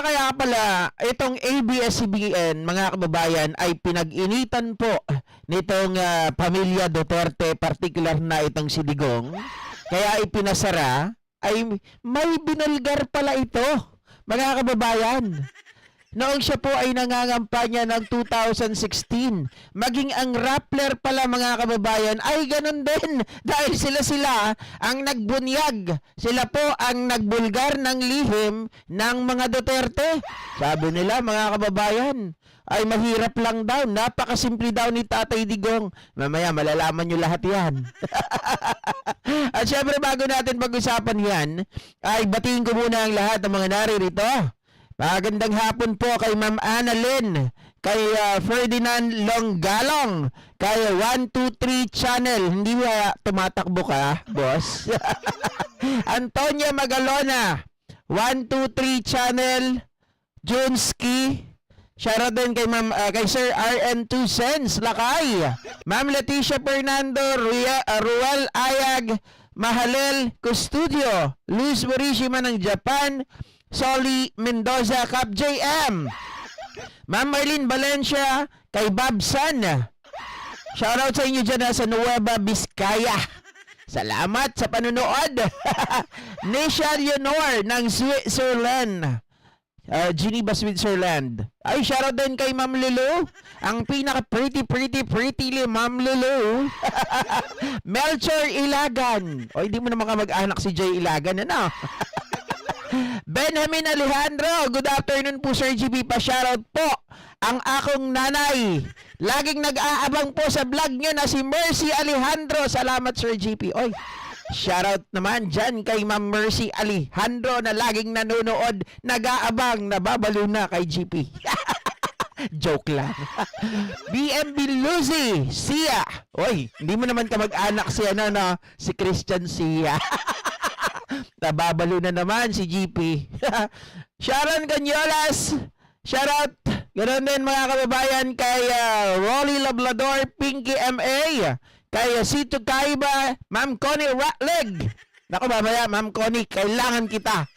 kaya pala itong ABS-CBN, mga kababayan, ay pinag-initan po nitong pamilya Duterte, particular na itong si Digong. Kaya ipinasara, ay may binulgar pala ito, mga kababayan. Noong siya po ay nangangampanya ng 2016, maging ang Rappler pala, mga kababayan, ay ganun din. Dahil sila ang nagbunyag. Sila po ang nagbulgar ng lihim ng mga Duterte. Sabi nila, mga kababayan, ay mahirap lang daw. Napakasimple daw ni Tatay Digong. Mamaya malalaman nyo lahat yan. At syempre, bago natin pag-usapan yan, ay batiin ko muna ang lahat ng mga naririto. Magandang hapon po kay Ma'am Annalyn, kay Ferdinand Longgalong, kay 123 Channel. Hindi ba tumatakbo ka, boss? Antonia Magalona, 123 Channel, Junski. Shoutout din kay kay Sir RN2 Cents Lakay. Ma'am Leticia Fernando, Ruel Ayag, Mahalel Custodio, Luz Morishima ng Japan, Soli Mendoza, Cap JM, Ma'am Marlene Valencia, kay Babsan. Shoutout sa inyo dyan sa Nueva Vizcaya. Salamat sa panunood. Nisha Leonor ng Switzerland, Geneva, Switzerland. Ay, shoutout din kay Ma'am Lulu, ang pinaka pretty Ma'am Lulu. Melchor Ilagan. O, hindi mo naman mag-anak si Jay Ilagan, ano? Benjamin Alejandro, good afternoon po, Sir GB. Pa-shoutout po ang akong nanay. Laging nag-aabang po sa vlog nyo na si Mercy Alejandro. Salamat, Sir GP. Oy, shoutout naman dyan kay Ma'am Mercy Alejandro na laging nanonood, nag-aabang, nababalo na kay GP. Joke lang. BMB Lucy, Sia. Oy, hindi mo naman ka mag-anak si si Christian Sia. Nababalo na naman si GP. Sharon Canyolas, shoutout. Ganoon din, mga kababayan, kay Rolly Lablador, Pinky MA, kay Sito Kaiba, Ma'am Connie Ratleg. Naku, mamaya, Ma'am Connie, kailangan kita.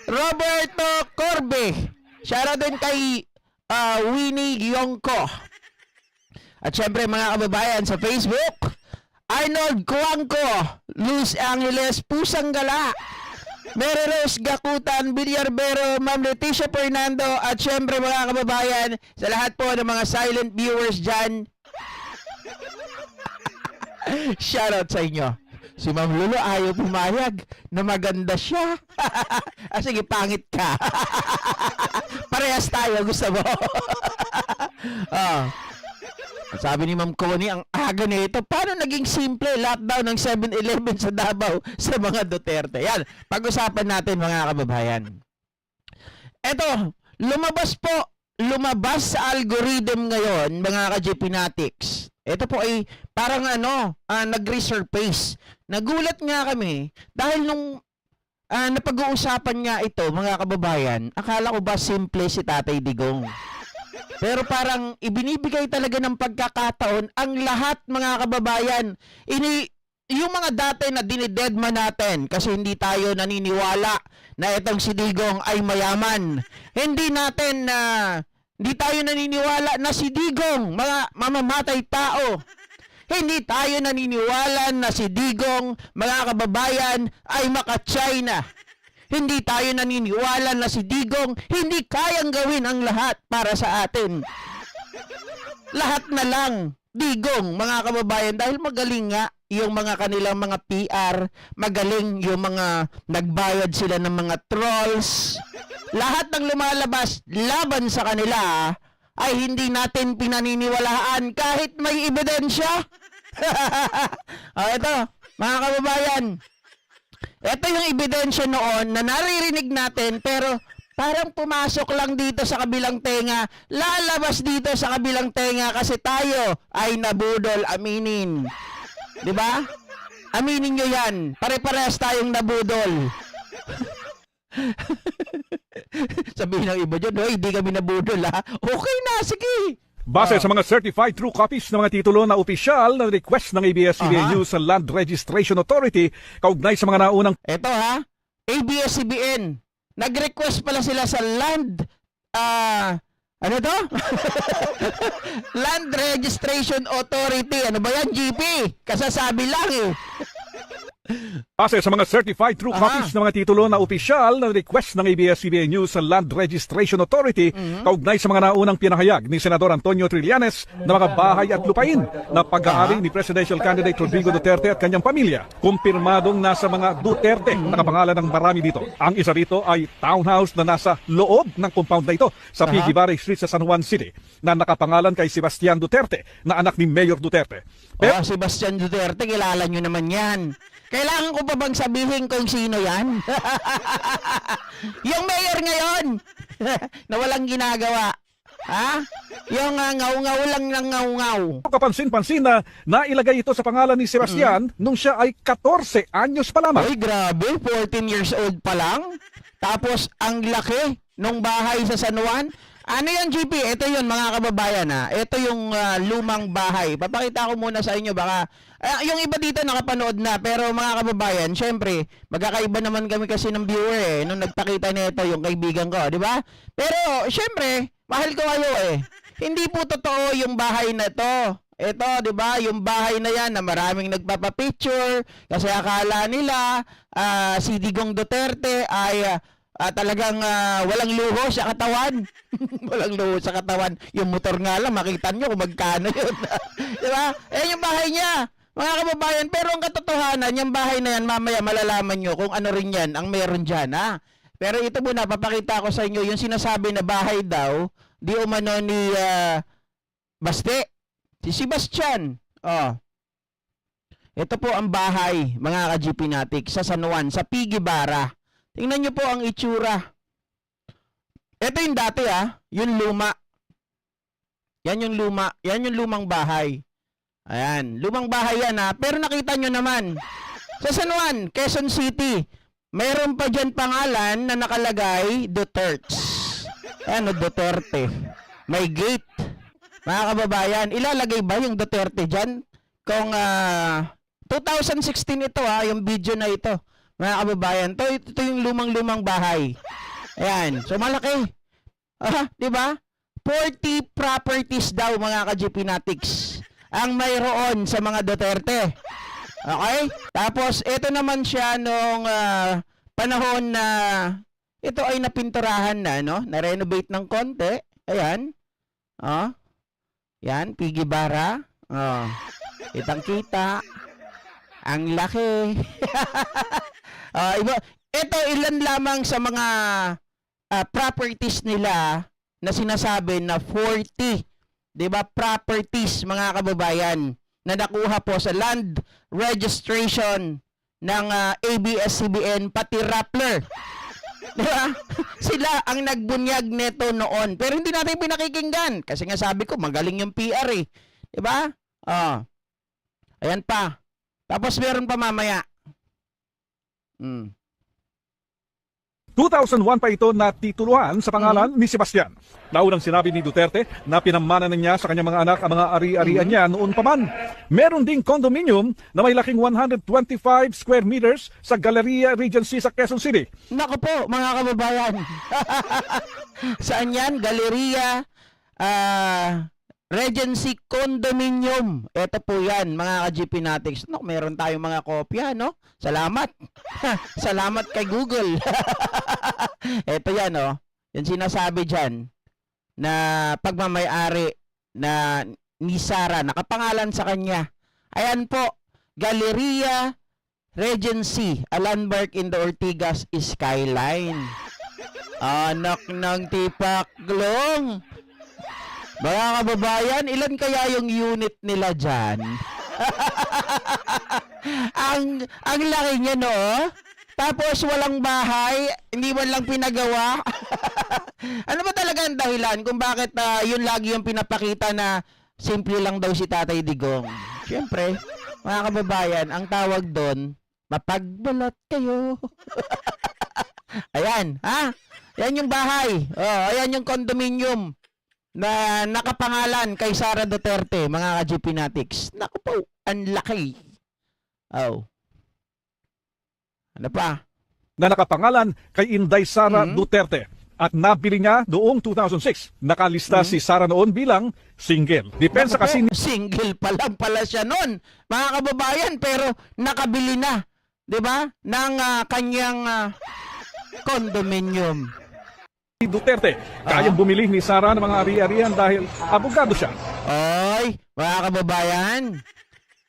Roberto Corbe, shoutout din kay Winnie Gionco. At syempre, mga kababayan, sa Facebook, Arnold Cuangco, Luz Angeles Pusang Gala, Mary Rose Gakutan, Bilyarbero, Ma'am Leticia Fernando, at syempre, mga kababayan, sa lahat po ng mga silent viewers dyan, shoutout sa inyo. Si Ma'am Lulu ayaw pumayag na maganda siya. Sige, pangit ka. Parehas tayo, gusto mo. Sabi ni Ma'am Connie, ang aga nito, paano naging simple lahat daw ng 7-Eleven sa Davao sa mga Duterte? Yan, pag-usapan natin, mga kababayan. Eto, lumabas sa algorithm ngayon, mga ka-JPnatics. Ito po ay parang nag-resurface. Nagulat nga kami dahil nung napag-uusapan nga ito, mga kababayan, akala ko ba simple si Tatay Digong? Pero parang ibinibigay talaga ng pagkakataon ang lahat, mga kababayan. Yung mga dati na dinidedma natin kasi hindi tayo naniniwala na itong si Digong ay mayaman. Hindi tayo naniniwala na si Digong mga mamamatay tao. Hindi tayo naniniwala na si Digong, mga kababayan, ay maka-China. Hindi tayo naniniwala na si Digong hindi kayang gawin ang lahat para sa atin. Lahat na lang, Digong, mga kababayan, dahil magaling nga yung mga kanilang mga PR, magaling yung mga nagbayad sila ng mga trolls. Lahat ng lumalabas laban sa kanila ay hindi natin pinaniniwalaan kahit may ebidensya. Ito, mga kababayan, ito yung ebidensya noon na naririnig natin pero parang pumasok lang dito sa kabilang tenga, lalabas dito sa kabilang tenga kasi tayo ay nabudol, aminin. 'Di ba? Aminin nyo yan. Pare-parehas tayong nabudol. Sabihin ng iba dyan, hoy, hindi kami nabudol ha. Okay na, sige. Base sa mga certified true copies ng mga titulo na opisyal na request ng ABS-CBN News sa Land Registration Authority kaugnay sa mga naunang... Ito ha, ABS-CBN, nag-request pala sila sa land, ano to? Land Registration Authority. Ano ba yan, GP? Kasasabi lang eh. Base sa mga certified true copies ng mga titulo na opisyal na request ng ABS-CBN News sa Land Registration Authority kaugnay sa mga naunang pinahayag ni Senador Antonio Trillanes na mga bahay at lupain na pag-aari ni Presidential Candidate Rodrigo Duterte at kanyang pamilya. Kumpirmadong nasa mga Duterte nakapangalan ng marami dito. Ang isa rito ay townhouse na nasa loob ng compound na ito sa Pigibare Street sa San Juan City na nakapangalan kay Sebastian Duterte na anak ni Mayor Duterte. Oh, Sebastian Duterte, kilala nyo naman yan. Kailangan ko pa bang sabihin kung sino yan? Yung mayor ngayon na walang ginagawa. Ha? Yung ngaw-ngaw lang ng ngaw-ngaw. Kapansin-pansin na nailagay ito sa pangalan ni Sebastian nung siya ay 14 anyos pa lamang. Ay, grabe. 14 years old pa lang. Tapos, ang laki nung bahay sa San Juan. Ano yan, GP? Ito yun, mga kababayan. Ito yung lumang bahay. Papakita ko muna sa inyo. Baka, yung iba dito nakapanood na. Pero mga kababayan, syempre, magkakaiba naman kami kasi ng viewer nung nagpakita nito yung kaibigan ko. Di ba? Pero, syempre, mahal ko kayo Hindi po totoo yung bahay na to. Ito, di ba? Yung bahay na yan na maraming nagpapapicture kasi akala nila si Digong Duterte ay talagang walang luho sa katawan. Walang luho sa katawan. Yung motor nga lang, makita nyo kung magkano yun. Di ba? Yung bahay niya. Mga kababayan, pero ang katotohanan, yung bahay na yan, mamaya malalaman nyo kung ano rin yan, ang meron dyan, Pero ito muna, papakita ko sa inyo, yung sinasabi na bahay daw, di umano ni Baste. Si Sebastian. Ito po ang bahay, mga ka-GP natik, sa San Juan, sa Pigibara. Tingnan nyo po ang itsura. Ito yung dati yung luma. Yan yung luma. Yan yung lumang bahay. Ayan, lumang bahay yan Pero nakita nyo naman, sa San Juan, Quezon City, mayroon pa dyan pangalan na nakalagay Duterte. Ano Duterte? May gate. Mga kababayan, ilalagay ba yung Duterte dyan? Kung 2016 ito yung video na ito. Mga kababayan, ito yung lumang-lumang bahay. Ayan, so malaki. Di ba? 40 properties daw mga ka-GP Natics ang mayroon sa mga Duterte. Okay? Tapos ito naman siya nung panahon na ito ay napinturahan na, na-renovate ng konti. Ayan. Yan, Pigibara. Kitang-kita. Ang laki. Ito ilan lamang sa mga properties nila na sinasabi na 40, 'di ba? Properties mga kababayan na nakuha po sa land registration ng ABS-CBN pati Rappler. 'Di ba? Sila ang nagbunyag nito noon. Pero hindi natin pinakikinggan kasi nga sabi ko magaling yung PR 'Di ba? Ayan pa. Tapos meron pa mamaya. 2001 pa ito na tituluhan sa pangalan ni Sebastian. Naunang sinabi ni Duterte na pinamana niya sa kanyang mga anak ang mga ari-arian niya noon pa man. Meron ding condominium na may laking 125 square meters sa Galleria Regency sa Quezon City. Naku po, mga kababayan. Saan yan? Galleria Regency Condominium. Ito po yan, mga ka-GP Natics. Meron tayong mga kopya, Salamat. Salamat kay Google. Ito yan, Yung sinasabi dyan na pagmamay-ari na ni Sara, nakapangalan sa kanya. Ayan po, Galleria Regency, a landmark in the Ortigas Skyline. Anak ng tipaklong. Mga kababayan, ilan kaya yung unit nila dyan? ang laki niya, Tapos walang bahay, hindi man lang pinagawa. Ano ba talaga ang dahilan kung bakit yun lagi yung pinapakita na simple lang daw si Tatay Digong? Siyempre, mga kababayan, ang tawag doon, mapagbalot kayo. Ayan, Yan yung bahay. Ayan yung condominium na nakapangalan kay Sara Duterte, mga ka-GP Natics. Naku po, ang laki. Ano pa? na nakapangalan kay Inday Sara Duterte. At nabili niya noong 2006. Nakalista si Sara noon bilang single. Depensa kasi ni Single pa lang pala siya noon, mga kababayan, pero nakabili na, 'di ba? Ng kanyang condominium. Duterte. Kayang bumili ni Sara ng mga ari-arian dahil abogado siya. Oy, mga kababayan,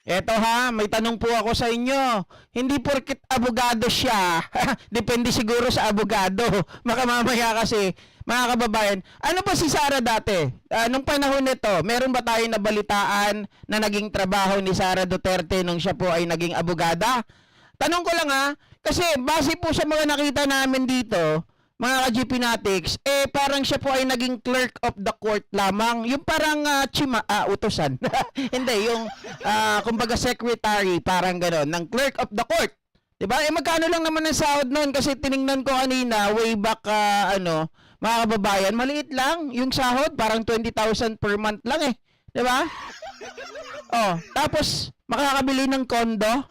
eto ha, may tanong po ako sa inyo. Hindi porket abogado siya, depende siguro sa abogado. Makamamaya kasi, mga kababayan, ano ba si Sara dati? Nung panahon nito, meron ba tayong nabalitaan na naging trabaho ni Sara Duterte nung siya po ay naging abogada? Tanong ko lang ha, kasi base po sa mga nakita namin dito, mga ka-GP Natics, parang siya po ay naging clerk of the court lamang. Yung parang utosan. Hindi, yung kumbaga secretary, parang gano'n, ng clerk of the court. Diba? Magkano lang naman ang sahod noon? Kasi tiningnan ko kanina, way back, mga kababayan, maliit lang yung sahod, parang 20,000 per month lang Diba? Oh, tapos, makakabili ng kondo.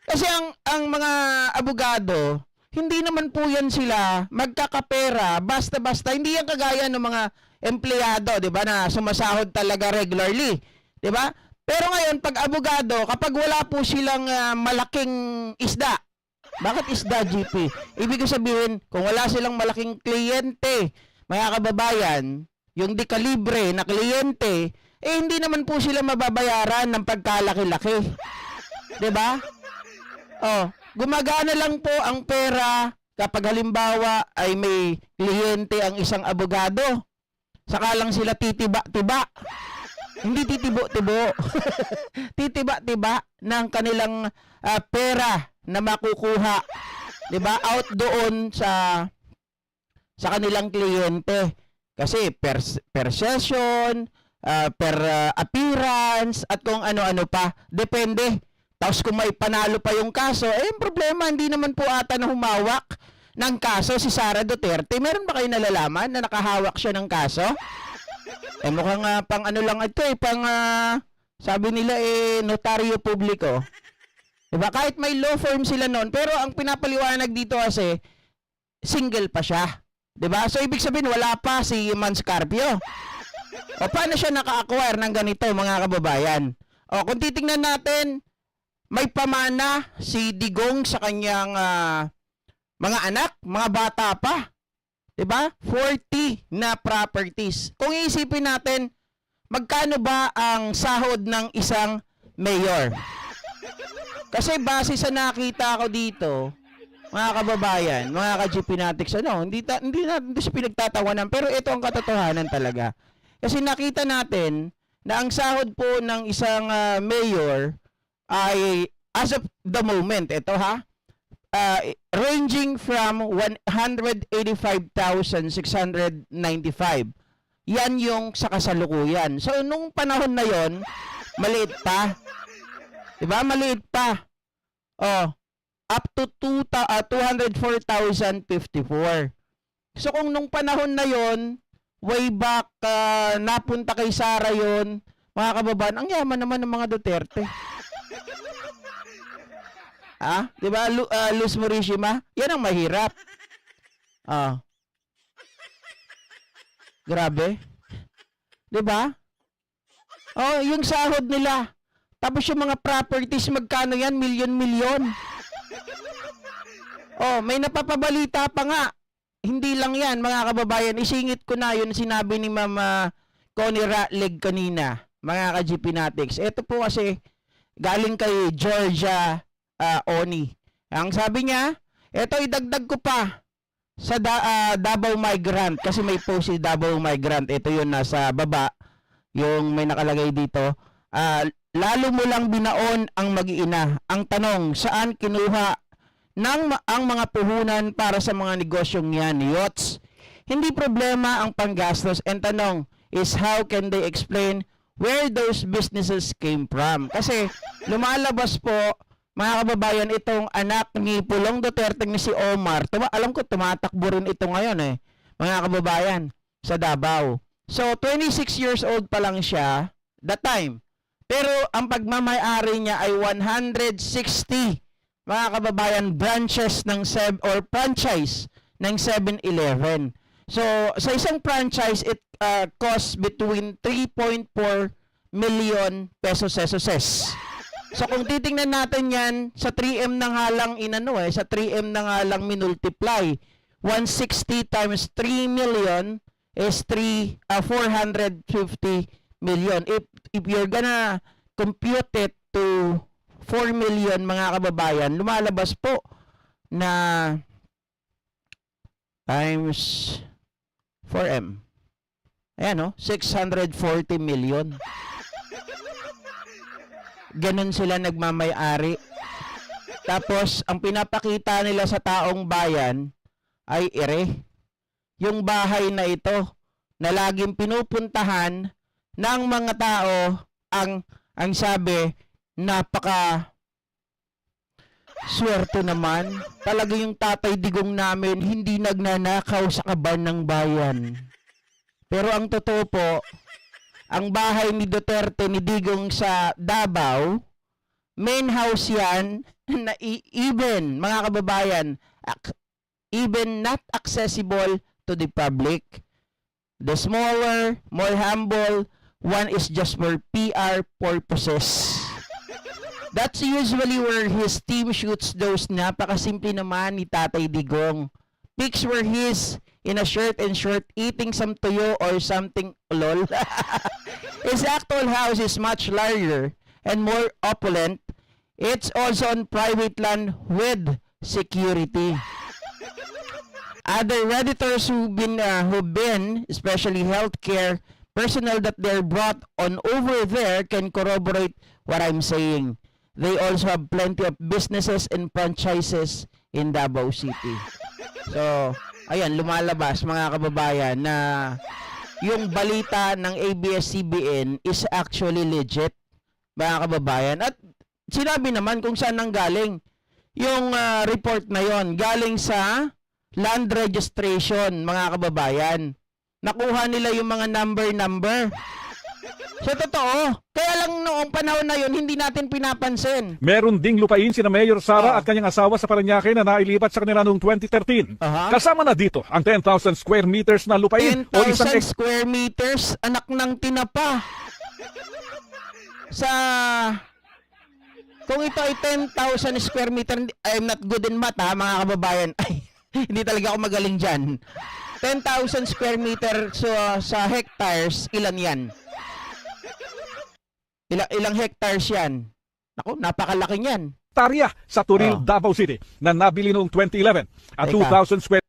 Kasi ang mga abogado, hindi naman po yan sila magkakapera basta-basta. Hindi yan kagaya ng mga empleyado, 'di ba, na sumasahod talaga regularly, 'di ba? Pero ngayon pag abogado, kapag wala po silang malaking isda. Bakit isda, GP? Ibig sabihin, kung wala silang malaking kliyente, mga kababayan, yung di kalibre na kliyente, hindi naman po sila mababayaran ng pagkalaki-laki. 'Di ba? Oh, gumagana lang po ang pera kapag halimbawa ay may kliyente ang isang abogado. Saka lang sila titiba-tiba. Hindi titibo-tibo. Titiba-tiba ng kanilang pera na makukuha. 'Di ba? Out doon sa kanilang kliyente. Kasi per session, per appearance at kung ano-ano pa. Depende. Tapos kung may panalo pa yung kaso, yung problema, hindi naman po ata na humawak ng kaso si Sara Duterte. Meron ba kayo nalalaman na nakahawak siya ng kaso? Mukhang pang ano lang ito pang sabi nila notaryo publiko. Diba? Kahit may law firm sila noon, pero ang pinapaliwanag dito kasi, single pa siya. Diba? So ibig sabihin, wala pa si Mans Carpio. O paano siya naka-acquire ng ganito, mga kababayan? O kung titingnan natin, may pamana si Digong sa kanyang mga anak, mga bata pa. 'Di ba? 40 na properties. Kung iisipin natin, magkano ba ang sahod ng isang mayor? Kasi base sa nakita ko dito, mga kababayan, mga ka-GP Natics, hindi siya pinagtatawanan, pero ito ang katotohanan talaga. Kasi nakita natin na ang sahod po ng isang mayor ay as of the moment, ito ranging from 185,695. Yan yung sa kasalukuyan. So, nung panahon na yon, maliit pa. Diba? Maliit pa. Oh, up to 204,054. So, kung nung panahon na yon, way back, napunta kay Sara yon, mga kababayan, ang yaman naman ng mga Duterte. Di ba? Luz Morishima? Yan ang mahirap. Grabe. Di ba? Oh, yung sahod nila. Tapos yung mga properties, magkano yan? Milyon-milyon. Oh, may napapabalita pa nga. Hindi lang yan, mga kababayan. Isingit ko na yun sinabi ni Mama Connie Ratleg kanina. Mga ka-GP Natics. Ito po kasi galing kay Georgia Oni. Ang sabi niya, eto idagdag ko pa sa Davao Migrant kasi may post si Davao Migrant. Ito yun nasa baba, yung may nakalagay dito. Lalo mo lang binaon ang mag-iina. Ang tanong, saan kinuha ang mga puhunan para sa mga negosyong yan? Yachts. Hindi problema ang panggastos. And tanong is how can they explain where those businesses came from? Kasi lumalabas po, mga kababayan, itong anak ni Pulong Duterte ni si Omar, alam ko tumatakbo rin ito ngayon mga kababayan, sa Davao. So, 26 years old pa lang siya that time. Pero ang pagmamay-ari niya ay 160 mga kababayan, branches ng or franchise ng 7-Eleven. So, sa isang franchise, it costs between 3.4 million pesos. So, kung titingnan natin yan, sa 3M na nga lang sa 3M na nga lang minultiply. 160 times 3 million is 450 million. If you're gonna compute it to 4 million mga kababayan, lumalabas po na times 4M. Ayan, 640 million. Ganun sila nagmamay-ari. Tapos, ang pinapakita nila sa taong bayan ay yung bahay na ito na laging pinupuntahan ng mga tao ang sabi, napaka swerte naman. Talaga yung Tatay Digong namin hindi nagnanakaw sa kaban ng bayan. Pero ang totoo po, ang bahay ni Duterte ni Digong sa Davao, main house yan na even, mga kababayan, even not accessible to the public. The smaller, more humble one is just for PR purposes. That's usually where his team shoots those napakasimple naman ni Tatay Digong. Pics where he's in a shirt and short eating some tuyo or something, lol. His actual house is much larger and more opulent. It's also on private land with security. Other Redditors who've been, especially healthcare personnel that they're brought on over there can corroborate what I'm saying. They also have plenty of businesses and franchises in Davao City. So, ayan, lumalabas mga kababayan na yung balita ng ABS-CBN is actually legit, mga kababayan. At sinabi naman kung saan nanggaling yung report na yon. Galing sa land registration, mga kababayan. Nakuha nila yung mga number. So, totoo. Kaya lang noong panahon na yun, hindi natin pinapansin. Meron ding lupain sina Mayor Sara at kanyang asawa sa Parañaque na nailipat sa kanila noong 2013. Kasama na dito ang 10,000 square meters na lupain 10,000 square meters, anak ng tinapa. Kung ito ay 10,000 square meter, I'm not good in math mga kababayan. Ay, hindi talaga ako magaling dyan. 10,000 square meter sa hectares, ilan yan? Ilang hectares yan? Naku, napakalaki niyan. Hektarya sa Turil, Davao City na nabili noong 2011 at 2,000 square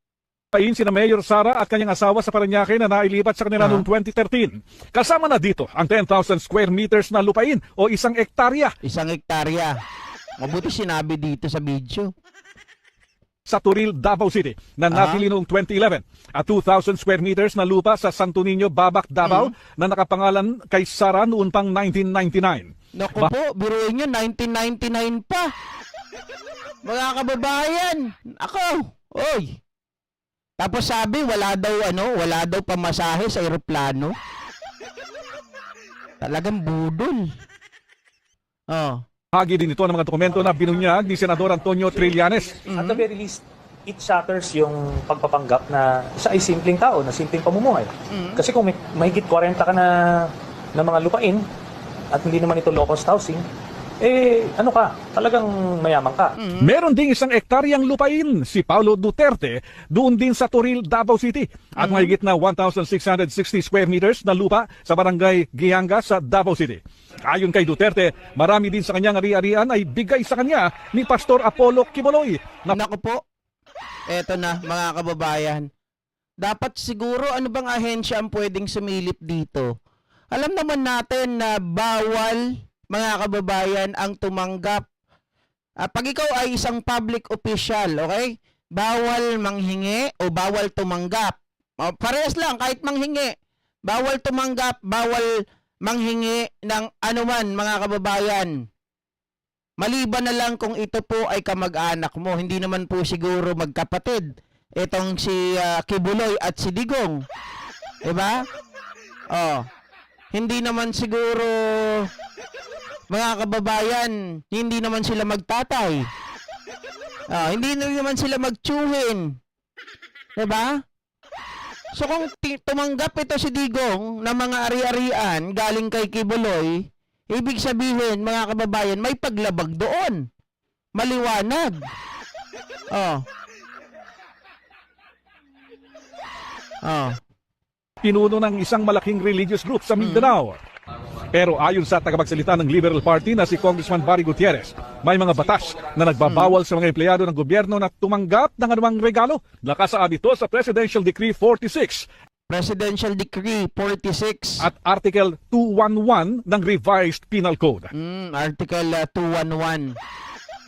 lupain sina Mayor Sara at kanyang asawa sa Parañaque na nailipat sa kanila noong 2013. Kasama na dito ang 10,000 square meters na lupain o 1 hektarya. 1 hektarya. Mabuti sinabi dito sa video. Sa Turil, Davao City na nabili noong 2011 at 2,000 square meters na lupa sa Santo Niño, Babac, Davao na nakapangalan kay Sara noon pang 1999. Naku po, biruin nyo, 1999 pa. Mga kababayan, ako, oy. Tapos sabi, wala daw pamasahe sa eroplano. Talagang budol. Hagi din ito ng mga dokumento na binunyag ni Senador Antonio Trillanes. At the very least, it shatters yung pagpapanggap na siya ay simpleng tao, na simpleng pamumuhay. Kasi kung may mahigit 40 ka na mga lupain at hindi naman ito low-cost housing, talagang mayaman ka. Meron ding 1 hektaryang lupain si Paulo Duterte doon din sa Turil, Davao City at mahigit na 1,660 square meters na lupa sa barangay Gihanga sa Davao City. Ayon kay Duterte, marami din sa kanyang ari-arian ay bigay sa kanya ni Pastor Apollo Quiboloy. Naku po, eto na mga kababayan. Dapat siguro ano bang ahensya ang pwedeng sumilip dito? Alam naman natin na bawal, mga kababayan, ang tumanggap. Pag ikaw ay isang public official, okay? Bawal manghingi o bawal tumanggap. Parehas lang, kahit manghingi. Bawal tumanggap, bawal manghingi ng anuman, mga kababayan. Maliban na lang kung ito po ay kamag-anak mo. Hindi naman po siguro magkapatid. Itong si Kibuloy at si Digong. Diba? Hindi naman siguro, mga kababayan, hindi naman sila magtatay. Hindi na naman sila magtsuhin. Diba? So kung tumanggap ito si Digong na mga ari-arian galing kay Kibuloy, ibig sabihin, mga kababayan, may paglabag doon. Maliwanag. Oh. pinuno ng isang malaking religious group sa Mindanao. Pero ayon sa tagapagsalita ng Liberal Party na si Congressman Barry Gutierrez, may mga batas na nagbabawal sa mga empleyado ng gobyerno na tumanggap ng anumang regalo. Nakasaad ito sa Presidential Decree 46 Presidential Decree 46 at Article 211 ng Revised Penal Code. Article 211.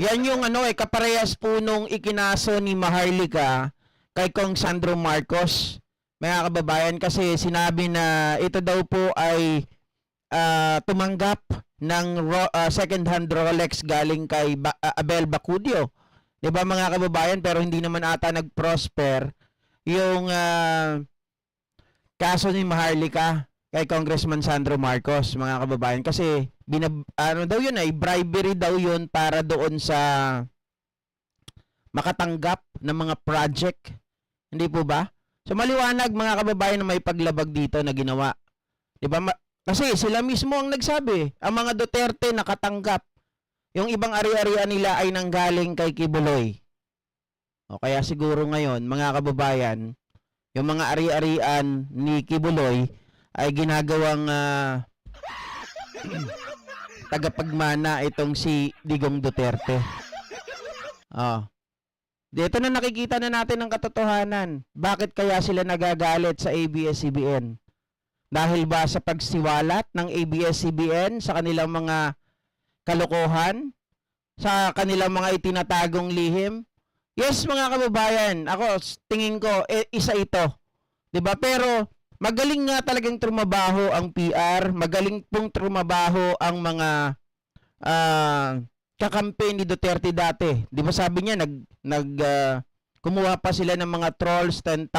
Yan yung kaparehas po nung ikinaso ni Maharlika kay Kong Sandro Marcos. Mga kababayan, kasi sinabi na ito daw po ay tumanggap ng second-hand Rolex galing kay Abel Bacudio. 'Di ba mga kababayan? Pero hindi naman ata nag-prosper yung kaso ni Maharlika kay Congressman Sandro Marcos, mga kababayan, kasi daw yun ay bribery daw yun para doon sa makatanggap ng mga project. Hindi po ba? So maliwanag mga kababayan na may paglabag dito na ginawa. 'Di ba? Kasi sila mismo ang nagsabi, ang mga Duterte nakatanggap. Yung ibang ari-arian nila ay nanggaling kay Kibuloy. O kaya siguro ngayon, mga kababayan, yung mga ari-arian ni Kibuloy ay ginagawang tagapagmana itong si Digong Duterte. Dito na nakikita na natin ang katotohanan. Bakit kaya sila nagagalit sa ABS-CBN? Dahil ba sa pagsiwalat ng ABS-CBN sa kanilang mga kalokohan? Sa kanilang mga itinatagong lihim? Yes, mga kababayan, ako tingin ko isa ito. 'Di ba? Pero magaling nga talagang trumabaho ang PR, magaling pong trumabaho ang mga kakampi ni Duterte dati. 'Di ba sabi niya kumuha pa sila ng mga trolls, 10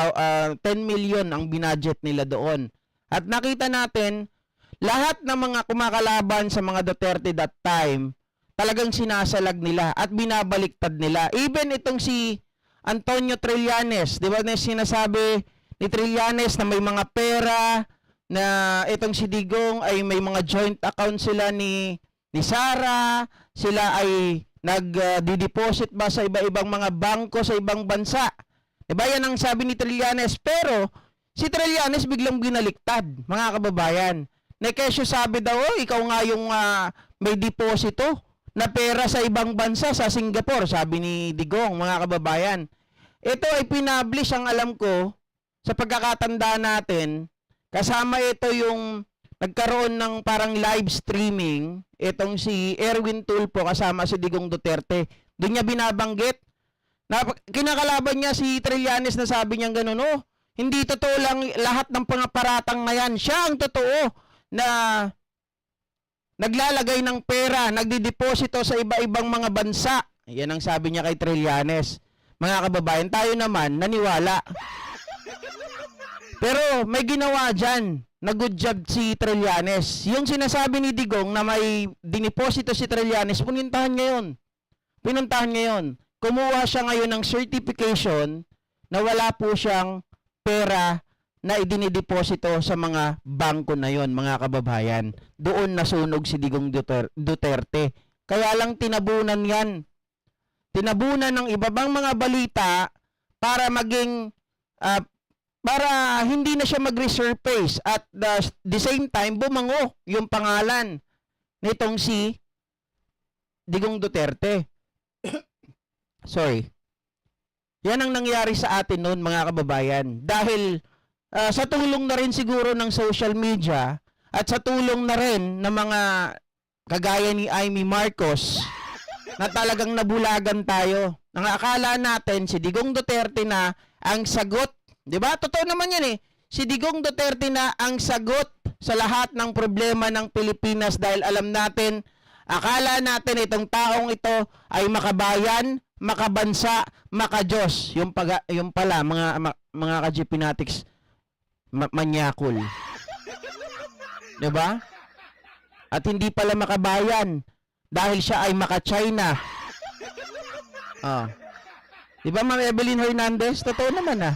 million ang binudget nila doon. At nakita natin lahat ng mga kumakalaban sa mga Duterte that time, talagang sinasalag nila at binabaliktad nila. Even itong si Antonio Trillanes, 'di ba, na sinasabi ni Trillanes na may mga pera, na itong si Digong ay may mga joint account sila ni Sara, sila ay nagdi-deposit ba sa iba-ibang mga bangko sa ibang bansa. 'Di ba yan ang sabi ni Trillanes? Pero si Trillanes biglang binaliktad, mga kababayan. Na kesyo sabi daw, ikaw nga yung may deposito na pera sa ibang bansa, sa Singapore, sabi ni Digong, mga kababayan. Ito ay pinablish, ang alam ko, sa pagkakatanda natin, kasama ito yung nagkaroon ng parang live streaming, itong si Erwin Tulfo kasama si Digong Duterte. Doon niya binabanggit, na kinakalaban niya si Trillanes na sabi niya gano'n, hindi totoo lang lahat ng pangaparatang na yan. Siya ang totoo na naglalagay ng pera, nagdideposito sa iba-ibang mga bansa. Yan ang sabi niya kay Trillanes. Mga kababayan, tayo naman naniwala. Pero may ginawa dyan na good job si Trillanes. Yung sinasabi ni Digong na may diniposito si Trillanes, pinuntahan ngayon. Kumuha siya ngayon ng certification na wala po siyang pera na idinideposito sa mga bangko na yon, mga kababayan. Doon nasunog si Digong Duterte. Kaya lang tinabunan yan. Tinabunan ng ibabang mga balita para maging para hindi na siya mag-resurface at the same time bumango yung pangalan nitong si Digong Duterte. Sorry. Yan ang nangyari sa atin noon, mga kababayan. Dahil sa tulong na rin siguro ng social media at sa tulong na rin ng mga kagaya ni Amy Marcos na talagang nabulagan tayo. Nang akala natin si Digong Duterte na ang sagot. 'Di ba? Totoo naman yan eh. Si Digong Duterte na ang sagot sa lahat ng problema ng Pilipinas dahil alam natin, akala natin itong taong ito ay makabayan, makabansa, makadiyos. Yung pala mga ka-Gpnatics manyakul. 'Di ba? At hindi pala makabayan dahil siya ay maka-China. Oh. Di ba, Ma'am Evelyn Hernandez? Totoo naman ah.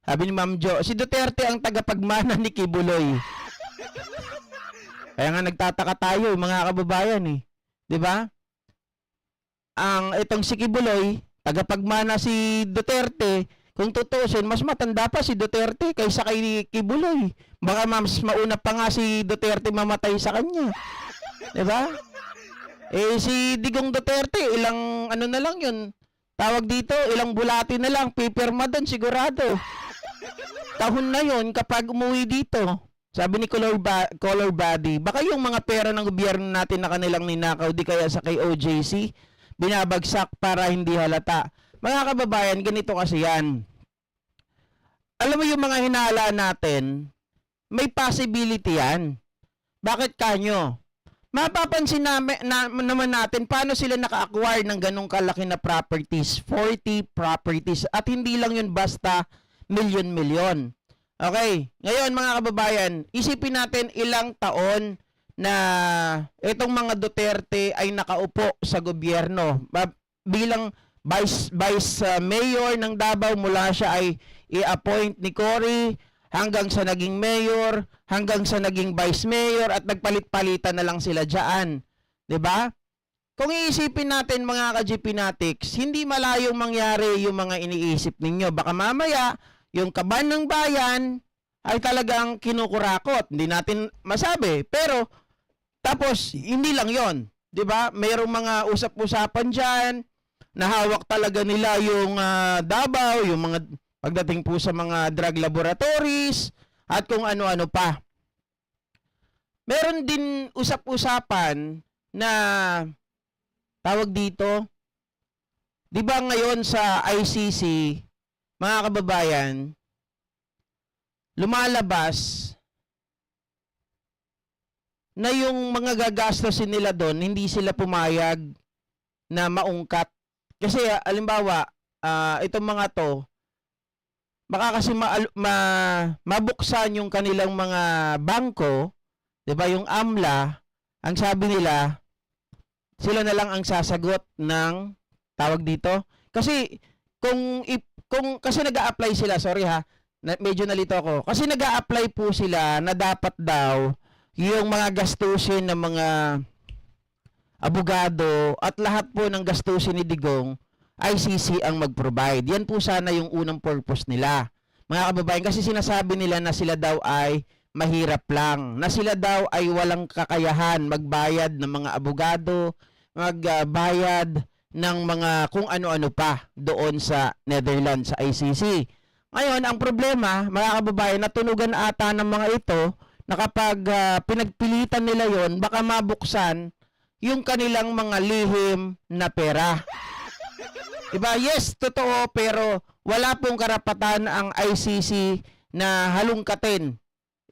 Sabi ni Ma'am Jo, si Duterte ang tagapagmana ni Kibuloy. Kaya nga nagtataka tayo, mga kababayan eh. Di ba? Itong si Kibuloy, tagapagmana si Duterte, kung tutusin, mas matanda pa si Duterte kaysa kay Kibuloy. Baka mas mauna pa nga si Duterte mamatay sa kanya. Di ba? Si Digong Duterte, ilang ano na lang yun, tawag dito, ilang bulati na lang, pipirma doon sigurado. Tahon na yun kapag umuwi dito. Sabi ni Color Body, baka yung mga pera ng gobyerno natin na kanilang ninakaw, di kaya sa kay OJC, binabagsak para hindi halata. Mga kababayan, ganito kasi yan. Alam mo yung mga hinala natin, may possibility yan. Bakit kanyo? Mapapansin naman natin paano sila naka-acquire ng ganong kalaki na properties, 40 properties, at hindi lang yun basta milyon-milyon. Okay, ngayon mga kababayan, isipin natin ilang taon na itong mga Duterte ay nakaupo sa gobyerno. Bilang vice mayor ng Davao, mula siya ay i-appoint ni Cory, hanggang sa naging mayor, hanggang sa naging vice mayor, at nagpalit-palitan na lang sila dyan. 'Di ba? Kung iisipin natin mga ka-GP Natics, hindi malayong mangyari yung mga iniisip ninyo. Baka mamaya, yung kaban ng bayan ay talagang kinukurakot. Hindi natin masabi. Pero, tapos, hindi lang yon, 'di ba? Mayroong mga usap-usapan dyan, nahawak talaga nila yung Davao, yung mga pagdating po sa mga drug laboratories, at kung ano-ano pa. Meron din usap-usapan na tawag dito, di ba ngayon sa ICC, mga kababayan, lumalabas na yung mga gagastosin nila doon, hindi sila pumayag na maungkat. Kasi, alimbawa, itong mga to, baka kasi mabuksan yung kanilang mga bangko, 'di ba, yung AMLA, ang sabi nila, sila na lang ang sasagot ng tawag dito. Kasi kasi nag-a-apply sila, sorry ha, medyo nalito ako. Kasi nag-a-apply po sila na dapat daw yung mga gastusin ng mga abogado at lahat po ng gastusin ni Digong, ICC ang mag-provide. Yan po sana yung unang purpose nila. Mga kababayan, kasi sinasabi nila na sila daw ay mahirap lang. Na sila daw ay walang kakayahan magbayad ng mga abogado, magbayad ng mga kung ano-ano pa doon sa Netherlands, sa ICC. Ngayon, ang problema, mga kababayan, natunugan ata ng mga ito na kapag pinagpilitan nila yon, baka mabuksan yung kanilang mga lihim na pera. Diba? Yes, totoo, pero wala pong karapatan ang ICC na halungkatin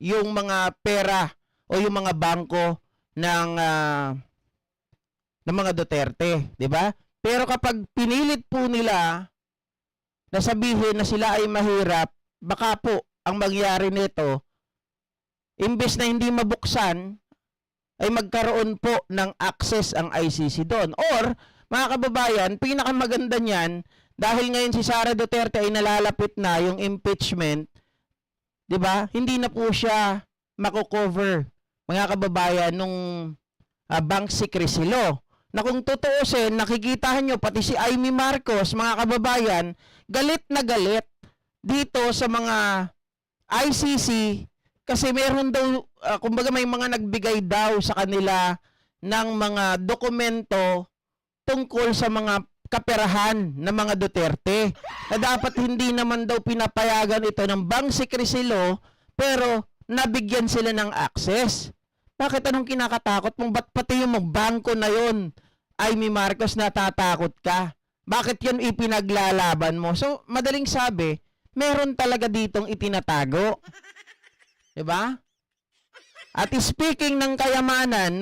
yung mga pera o yung mga bangko ng mga Duterte, 'di ba? Pero kapag pinilit po nila na sabihin na sila ay mahirap, baka po ang mangyari nito, imbes na hindi mabuksan, ay magkaroon po ng access ang ICC doon. Or mga kababayan, pinakamaganda niyan, dahil ngayon si Sara Duterte ay nalalapit na yung impeachment, 'di ba? Hindi na po siya mako-cover, mga kababayan, nung bank secrecy law. Na kung tutuusin, nakikita nyo pati si Amy Marcos, mga kababayan, galit na galit dito sa mga ICC kasi meron daw, kumbaga may mga nagbigay daw sa kanila ng mga dokumento tungkol sa mga kaperahan ng mga Duterte na dapat hindi naman daw pinapayagan ito ng bank secrecy law, pero nabigyan sila ng access. Bakit anong kinakatakot mong? Ba't pati yung bangko na yon, Amy Marcos, natatakot ka? Bakit yun ipinaglalaban mo? So, madaling sabi, meron talaga ditong itinatago. Diba? At speaking ng kayamanan,